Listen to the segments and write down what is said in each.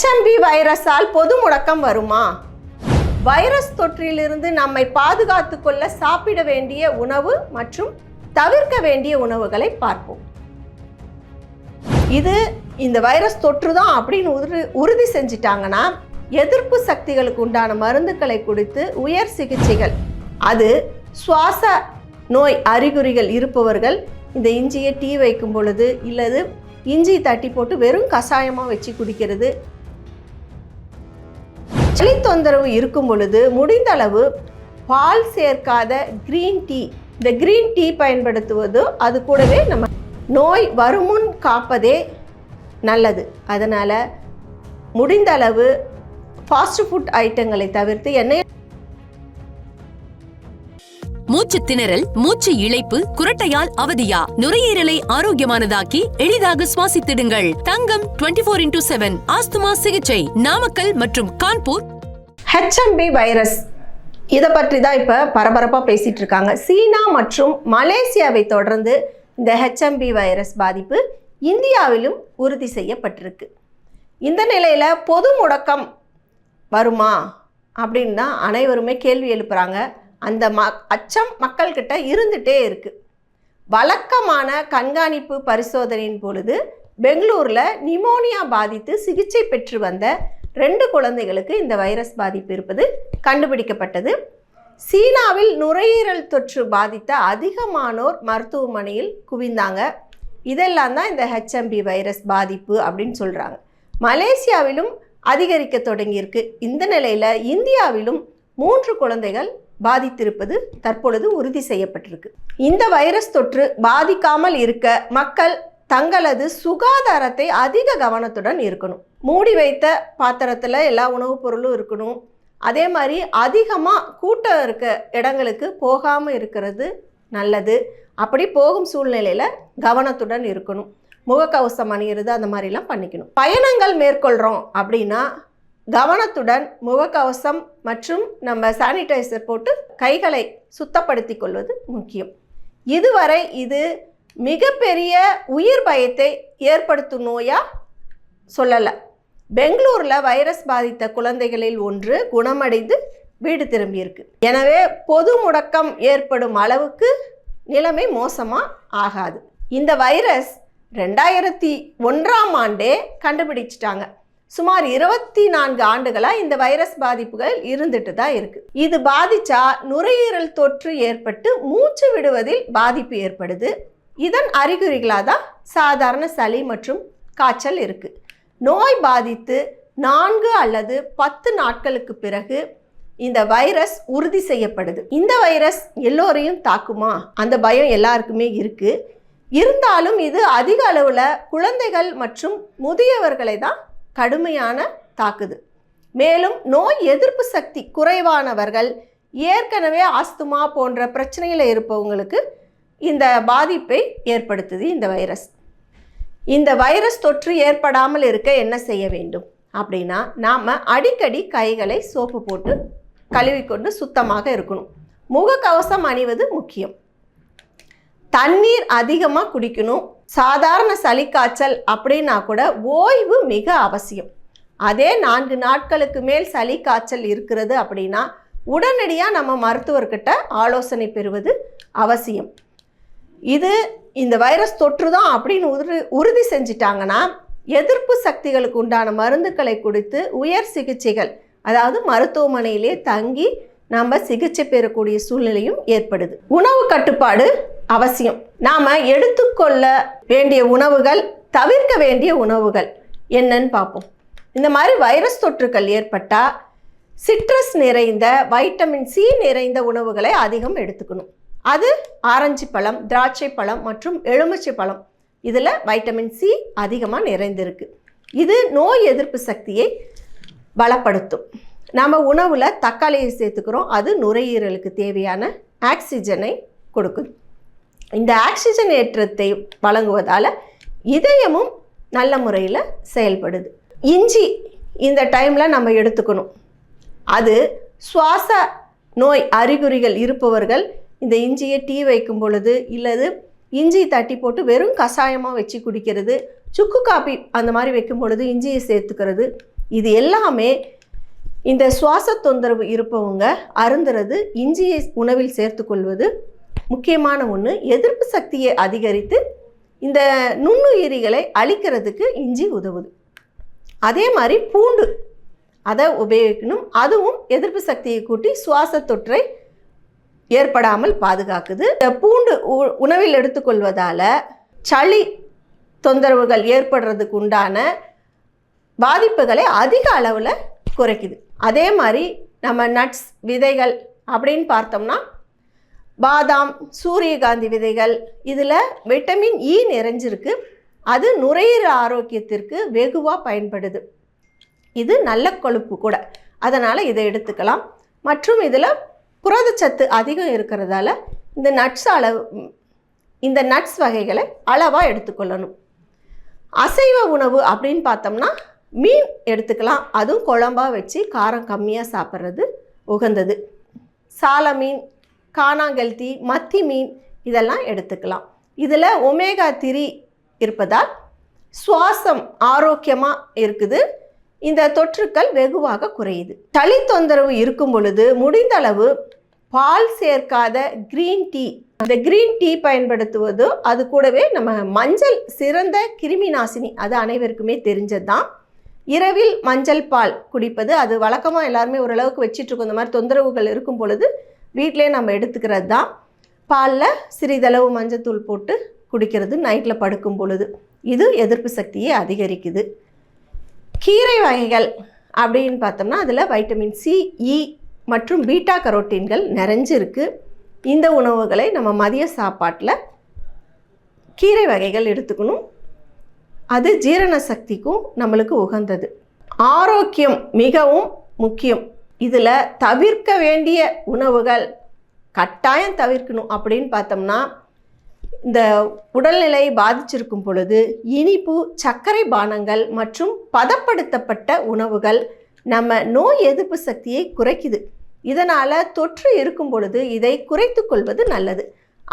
HMV வைரஸால் பொது முடக்கம் வருமா? வைரஸ் தொற்றிலிருந்து நம்மை பாதுகாத்து கொள்ள சாப்பிட வேண்டிய உணவு மற்றும் தவிர்க்க வேண்டிய உணவுகளை பார்ப்போம். இது இந்த வைரஸ் தொற்று தான் அப்படின்னு உறுதி செஞ்சிட்டாங்கன்னா எதிர்ப்பு சக்திகளுக்கு உண்டான மருந்துகளை கொடுத்து உயர் சிகிச்சைகள், அது சுவாச நோய் அறிகுறிகள் இருப்பவர்கள் இந்த இஞ்சியை டீ வைக்கும் பொழுது இல்லது இஞ்சி தட்டி போட்டு வெறும் கஷாயமாக வச்சு குடிக்கிறது, சளி தொந்தரவு இருக்கும் பொழுது முடிந்த அளவு பால் சேர்க்காத கிரீன் டீ, இந்த கிரீன் டீ பயன்படுத்துவது அது கூடவே நம்ம நோய் வருமுன் காப்பதே நல்லது. அதனால் முடிந்த அளவு ஃபாஸ்ட் ஃபுட் ஐட்டங்களை தவிர்த்து எண்ணெய் மூச்சு திணறல், மூச்சு இழைப்பு, குரட்டையால் அவதியா? நுரையீரலை ஆரோக்கியமானதாக்கி எளிதாக சுவாசித்திடுங்கள். தங்கம் 24x7 ஆஸ்துமா சிகிச்சை, நாமக்கல் மற்றும் கான்பூர். HMV வைரஸ் இதை பற்றி தான் இப்போ பரபரப்பாக பேசிகிட்டு இருக்காங்க. சீனா மற்றும் மலேசியாவை தொடர்ந்து இந்த HMV வைரஸ் பாதிப்பு இந்தியாவிலும் உறுதி செய்யப்பட்டிருக்கு. இந்த நிலையில் பொது முடக்கம் வருமா அப்படின்னு தான் அனைவருமே கேள்வி எழுப்புகிறாங்க. அந்த அச்சம் மக்கள்கிட்ட இருந்துகிட்டே இருக்குது. வழக்கமான கண்காணிப்பு பரிசோதனையின் பொழுது பெங்களூரில் நிமோனியா பாதித்து சிகிச்சை பெற்று வந்த 2 குழந்தைகளுக்கு இந்த வைரஸ் பாதிப்பு இருப்பது கண்டுபிடிக்கப்பட்டது. சீனாவில் நுரையீரல் தொற்று பாதித்த அதிகமானோர் மருத்துவமனையில் குவிந்தாங்க. இதெல்லாம் தான் இந்த HMV வைரஸ் பாதிப்பு அப்படின்னு சொல்கிறாங்க. மலேசியாவிலும் அதிகரிக்க தொடங்கியிருக்கு. இந்த நிலையில் இந்தியாவிலும் 3 குழந்தைகள் பாதித்திருப்பது தற்பொழுது உறுதி செய்யப்பட்டிருக்கு. இந்த வைரஸ் தொற்று பாதிக்காமல் இருக்க மக்கள் தங்களது சுகாதாரத்தை அதிக கவனத்துடன் இருக்கணும். மூடி வைத்த பாத்திரத்தில் எல்லா உணவுப் பொருளும் இருக்கணும். அதே மாதிரி அதிகமாக கூட்டம் இருக்க இடங்களுக்கு போகாமல் இருக்கிறது நல்லது. அப்படி போகும் சூழ்நிலையில் கவனத்துடன் இருக்கணும். முகக்கவசம் அணியிறது அந்த மாதிரிலாம் பண்ணிக்கணும். பயணங்கள் மேற்கொள்கிறோம் அப்படின்னா கவனத்துடன் முகக்கவசம் மற்றும் நம்ம சானிடைசர் போட்டு கைகளை சுத்தப்படுத்தி கொள்வது முக்கியம். இதுவரை இது மிகப்பெரிய உயிர் பயத்தை ஏற்படுத்தும் நோயா சொல்லலை. பெங்களூரில் வைரஸ் பாதித்த குழந்தைகளில் 1 குணமடைந்து வீடு திரும்பியிருக்கு. எனவே பொது முடக்கம் ஏற்படும் அளவுக்கு நிலைமை மோசமாக ஆகாது. இந்த வைரஸ் 2001ஆம் ஆண்டே கண்டுபிடிச்சிட்டாங்க. சுமார் 24 ஆண்டுகளாக இந்த வைரஸ் பாதிப்புகள் இருந்துட்டு தான் இருக்குது. இது பாதிச்சா நுரையீரல் தொற்று ஏற்பட்டு மூச்சு விடுவதில் பாதிப்பு ஏற்படுது. இதன் அறிகுறிகளாக தான் சாதாரண சளி மற்றும் காய்ச்சல் இருக்குது. நோய் பாதித்து 4 அல்லது 10 நாட்களுக்கு பிறகு இந்த வைரஸ் உறுதி செய்யப்படுது. இந்த வைரஸ் எல்லோரையும் தாக்குமா? அந்த பயம் எல்லாருக்குமே இருக்குது. இருந்தாலும் இது அதிக அளவில் குழந்தைகள் மற்றும் முதியவர்களை தான் கடுமையான தாக்குது. மேலும் நோய் எதிர்ப்பு சக்தி குறைவானவர்கள், ஏற்கனவே ஆஸ்துமா போன்ற பிரச்சனையில் இருப்பவங்களுக்கு இந்த பாதிப்பை ஏற்படுத்துது இந்த வைரஸ். இந்த வைரஸ் தொற்று ஏற்படாமல் இருக்க என்ன செய்ய வேண்டும் அப்படின்னா, நாம் அடிக்கடி கைகளை சோப்பு போட்டு கழுவிக்கொண்டு சுத்தமாக இருக்கணும். முகக்கவசம் அணிவது முக்கியம். தண்ணீர் அதிகமாக குடிக்கணும். சாதாரண சளி காய்ச்சல் அப்படின்னா கூட ஓய்வு மிக அவசியம். அதே 4 நாட்களுக்கு மேல் சளி காய்ச்சல் இருக்கிறது அப்படின்னா உடனடியாக நம்ம மருத்துவர்கிட்ட ஆலோசனை பெறுவது அவசியம். இது இந்த வைரஸ் தொற்று தான் அப்படின்னு உறுதி செஞ்சிட்டாங்கன்னா எதிர்ப்பு சக்திகளுக்கு உண்டான மருந்துகளை கொடுத்து உயர் சிகிச்சைகள், அதாவது மருத்துவமனையிலே தங்கி நம்ம சிகிச்சை பெறக்கூடிய சூழ்நிலையும் ஏற்படுது. உணவு கட்டுப்பாடு அவசியம். நாம் எடுத்துக்கொள்ள வேண்டிய உணவுகள், தவிர்க்க வேண்டிய உணவுகள் என்னன்னு பார்ப்போம். இந்த மாதிரி வைரஸ் தொற்றுக்கள் ஏற்பட்டால் சிட்ரஸ் நிறைந்த, வைட்டமின் C நிறைந்த உணவுகளை அதிகம் எடுத்துக்கணும். அது ஆரஞ்சு பழம், திராட்சை பழம் மற்றும் எலுமிச்சை பழம். இதில் வைட்டமின் C அதிகமாக நிறைந்திருக்கு. இது நோய் எதிர்ப்பு சக்தியை பலப்படுத்தும். நம்ம உணவில் தக்காளியை சேர்த்துக்கிறோம். அது நுரையீரலுக்கு தேவையான ஆக்சிஜனை கொடுக்குது. இந்த ஆக்சிஜன் ஏற்றத்தை வழங்குவதால் இதயமும் நல்ல முறையில் செயல்படுது. இஞ்சி இந்த டைமில் நம்ம எடுத்துக்கணும். அது சுவாச நோய் அறிகுறிகள் இருப்பவர்கள் இந்த இஞ்சியை டீ வைக்கும் பொழுது இல்லது இஞ்சி தட்டி போட்டு வெறும் கஷாயமாக வச்சு குடிக்கிறது, சுக்கு காப்பி அந்த மாதிரி வைக்கும் பொழுது இஞ்சியை சேர்த்துக்கிறது, இது எல்லாமே இந்த சுவாச தொந்தரவு இருப்பவங்க அருந்துறது, இஞ்சியை உணவில் சேர்த்துக்கொள்வது முக்கியமான ஒன்று. எதிர்ப்பு சக்தியை அதிகரித்து இந்த நுண்ணுயிரிகளை அழிக்கிறதுக்கு இஞ்சி உதவுது. அதே மாதிரி பூண்டு அதை உபயோகிக்கணும். அதுவும் எதிர்ப்பு சக்தியை கூட்டி சுவாச தொற்றை ஏற்படாமல் பாதுகாக்குது. இந்த பூண்டு உணவில் எடுத்துக்கொள்வதால் சளி தொந்தரவுகள் ஏற்படுறதுக்கு உண்டான பாதிப்புகளை அதிக அளவில் குறைக்குது. அதே மாதிரி நம்ம நட்ஸ் விதைகள் அப்படின்னு பார்த்தோம்னா பாதாம், சூரியகாந்தி விதைகள், இதில் விட்டமின் இ நிறைஞ்சிருக்கு. அது நுரையீரல் ஆரோக்கியத்திற்கு வெகுவாக பயன்படுது. இது நல்ல கொழுப்பு கூட, அதனால் இதை எடுத்துக்கலாம். மற்றும் இதில் புரதச்சத்து அதிகம் இருக்கிறதால இந்த நட்ஸ் வகைகளை அளவாக எடுத்துக்கொள்ளணும். அசைவ உணவு அப்படின்னு பார்த்தோம்னா மீன் எடுத்துக்கலாம். அதுவும் குழம்பாக வச்சு காரம் கம்மியாக சாப்பிட்றது உகந்தது. சால மீன், காணாங்கல்தி, மத்தி மீன் இதெல்லாம் எடுத்துக்கலாம். இதில் ஒமேகா 3 இருப்பதால் சுவாசம் ஆரோக்கியமாக இருக்குது. இந்த தொற்றுக்கள் வெகுவாக குறையுது. சளி தொந்தரவு இருக்கும் பொழுது முடிந்த அளவு பால் சேர்க்காத கிரீன் டீ, அந்த கிரீன் டீ பயன்படுத்துவதோ, அது கூடவே நம்ம மஞ்சள் சிறந்த கிருமி நாசினி, அது அனைவருக்குமே தெரிஞ்சது தான். இரவில் மஞ்சள் பால் குடிப்பது அது வழக்கமாக எல்லாருமே ஓரளவுக்கு வச்சிட்ருக்கோம். இந்த மாதிரி தொந்தரவுகள் இருக்கும் பொழுது வீட்டிலே நம்ம எடுத்துக்கிறது தான். பாலில் சிறிதளவு மஞ்சத்தூள் போட்டு குடிக்கிறது நைட்டில் படுக்கும் பொழுது. இது எதிர்ப்பு சக்தியை அதிகரிக்குது. கீரை வகைகள் அப்படின்னு பார்த்தோம்னா அதில் வைட்டமின் சி, இ மற்றும் பீட்டா கரோட்டீன்கள் நிறைஞ்சிருக்கு. இந்த உணவுகளை நம்ம மதிய சாப்பாட்டில் கீரை வகைகள் எடுத்துக்கணும். அது ஜீரண சக்திக்கும் நம்மளுக்கு உகந்தது. ஆரோக்கியம் மிகவும் முக்கியம். இதில் தவிர்க்க வேண்டிய உணவுகள் கட்டாயம் தவிர்க்கணும் அப்படின்னு பார்த்தோம்னா, இந்த உடல்நிலை பாதிச்சிருக்கும் பொழுது இனிப்பு, சர்க்கரை பானங்கள் மற்றும் பதப்படுத்தப்பட்ட உணவுகள் நம்ம நோய் எதிர்ப்பு சக்தியை குறைக்குது. இதனால் தொற்று இருக்கும் பொழுது இதை குறைத்து கொள்வது நல்லது.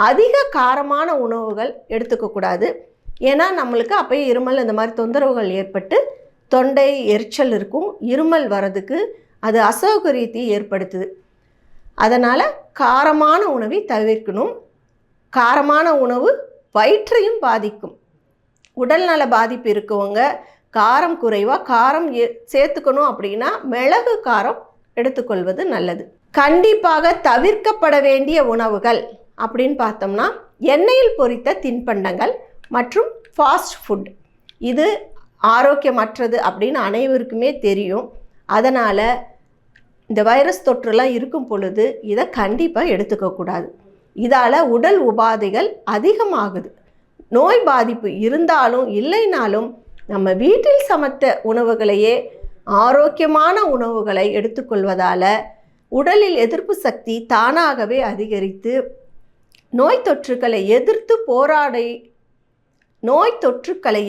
அதிக காரமான உணவுகள் எடுத்துக்கக்கூடாது. ஏன்னா நம்மளுக்கு அப்போயே இருமல் இந்த மாதிரி தொந்தரவுகள் ஏற்பட்டு தொண்டை எரிச்சல் இருக்கும், இருமல் வர்றதுக்கு அது அசௌகரியத்தை ஏற்படுத்துது. அதனால் காரமான உணவை தவிர்க்கணும். காரமான உணவு வயிற்றையும் பாதிக்கும். உடல்நல பாதிப்பு இருக்கவங்க காரம் குறைவாக காரம் சேர்த்துக்கணும் அப்படின்னா மிளகு காரம் எடுத்துக்கொள்வது நல்லது. கண்டிப்பாக தவிர்க்கப்பட வேண்டிய உணவுகள் அப்படின்னு பார்த்தோம்னா எண்ணெயில் பொரித்த தின்பண்டங்கள் மற்றும் ஃபாஸ்ட் ஃபுட். இது ஆரோக்கியமற்றது அப்படின்னு அனைவருக்குமே தெரியும். அதனால் இந்த வைரஸ் தொற்றுலாம் இருக்கும் பொழுது இதை கண்டிப்பாக எடுத்துக்கக்கூடாது. இதால் உடல் உபாதைகள் அதிகமாகுது. நோய் பாதிப்பு இருந்தாலும் இல்லைனாலும் நம்ம வீட்டில் சமைத்த உணவுகளையே ஆரோக்கியமான உணவுகளை எடுத்துக்கொள்வதால் உடலில் எதிர்ப்பு சக்தி தானாகவே அதிகரித்து நோய் தொற்றுக்களை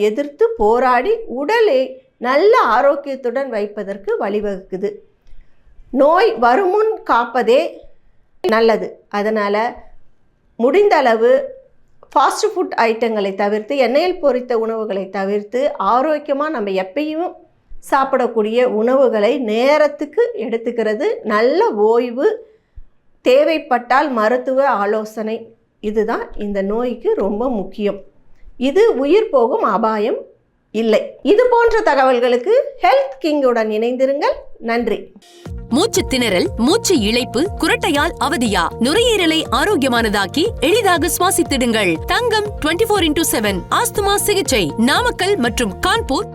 எதிர்த்து போராடி உடலை நல்ல ஆரோக்கியத்துடன் வைப்பதற்கு வழிவகுக்குது. நோய் வருமுன் காப்பதே நல்லது. அதனால் முடிந்த அளவு ஃபாஸ்ட் ஃபுட் ஐட்டங்களை தவிர்த்து, எண்ணெயில் பொரித்த உணவுகளை தவிர்த்து, ஆரோக்கியமாக நம்ம எப்பயும் சாப்பிடக்கூடிய உணவுகளை நேரத்துக்கு எடுத்துக்கிறது, நல்ல ஓய்வு, தேவைப்பட்டால் மருத்துவ ஆலோசனை, இதுதான் இந்த நோய்க்கு ரொம்ப முக்கியம். இது உயிர் போகும் அபாயம் இல்லை. இது போன்ற தகவல்களுக்கு ஹெல்த் கிங்குடன் இணைந்திருங்கள். நன்றி. மூச்சு திணறல், மூச்சு இழைப்பு, குரட்டையால் அவதியா? நுரையீரலை ஆரோக்கியமானதாக்கி எளிதாக சுவாசித்திடுங்கள். தங்கம் 24/7 ஆஸ்துமா சிகிச்சை நாமக்கல் மற்றும் கான்பூர்